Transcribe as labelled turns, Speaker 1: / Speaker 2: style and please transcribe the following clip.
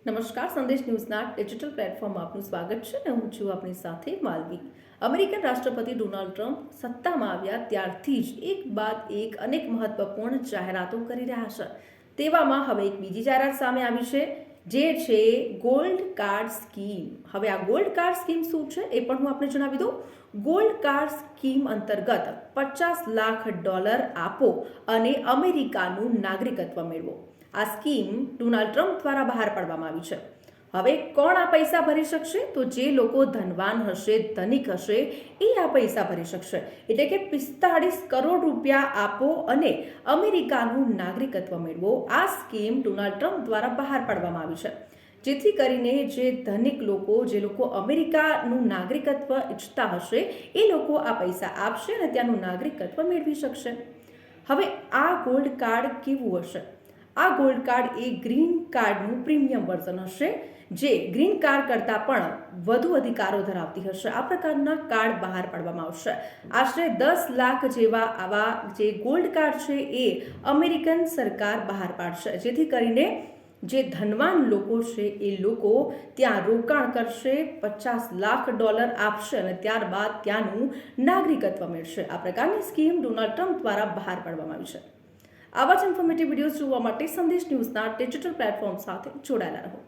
Speaker 1: નમસ્કાર, સંદેશ ન્યૂઝના ડિજિટલ પ્લેટફોર્મમાં આપનું સ્વાગત છે અને હું છું આપની સાથે માલવી. અમેરિકન રાષ્ટ્રપતિ ડોનાલ્ડ ટ્રમ્પ સત્તામાં આવ્યા ત્યારથી જ એક બાદ એક અનેક મહત્વપૂર્ણ જાહેરાતો કરી રહ્યા છે. તેવામાં હવે એક બીજી જાહેરાત સામે આવી છે, જે છે ગોલ્ડ કાર્ડ સ્કીમ. હવે આ ગોલ્ડ કાર્ડ સ્કીમ શું છે એ પણ હું આપને જણાવી દઉં. ગોલ્ડ કાર્ડ સ્કીમ અંતર્ગત $50 લાખ આપો અને અમેરિકાનું નાગરિકત્વ મેળવો. આ સ્કીમ ડોનાલ્ડ ટ્રમ્પ દ્વારા બહાર પાડવામાં આવી છે. હવે કોણ આ પૈસા ભરી શકશે? તો જે લોકો ધનવાન હશે, ધનિક હશે, એ આ પૈસા ભરી શકશે. એટલે કે 45 કરોડ રૂપિયા આપો અને અમેરિકાનું નાગરિકત્વ મેળવો. આ સ્કીમ ડોનાલ્ડ ટ્રમ્પ દ્વારા બહાર પાડવામાં આવી છે, જેથી કરીને જે ધનિક લોકો, જે લોકો અમેરિકાનું નાગરિકત્વ ઈચ્છતા હશે, એ લોકો આ પૈસા આપશે અને ત્યાંનું નાગરિકત્વ મેળવી શકશે. હવે આ ગોલ્ડ કાર્ડ કેવું હશે? આ ગોલ્ડ કાર્ડ એ ગ્રીન કાર્ડનું પ્રીમિયમ વર્ઝન હશે, જે ગ્રીન કાર્ડ કરતાં પણ વધુ અધિકારો ધરાવતી હશે. આ પ્રકારના કાર્ડ બહાર પાડવામાં આવશે. આશરે 10 લાખ જેવા આવા જે ગોલ્ડ કાર્ડ છે એ અમેરિકન સરકાર બહાર પાડશે, જેથી કરીને જે ધનવાન લોકો છે એ લોકો ત્યાં રોકાણ કરશે, $50 લાખ આપશે અને ત્યારબાદ ત્યાંનું નાગરિકત્વ મેળવશે. આ પ્રકારની સ્કીમ ડોનાલ્ડ ટ્રમ્પ દ્વારા બહાર પાડવામાં આવી છે. આવા જ ઇન્ફોર્મેટિવ વિડીયોઝ જોવા માટે સંદેશ ન્યૂઝના ડિજિટલ પ્લેટફોર્મ સાથે જોડાયેલા રહો.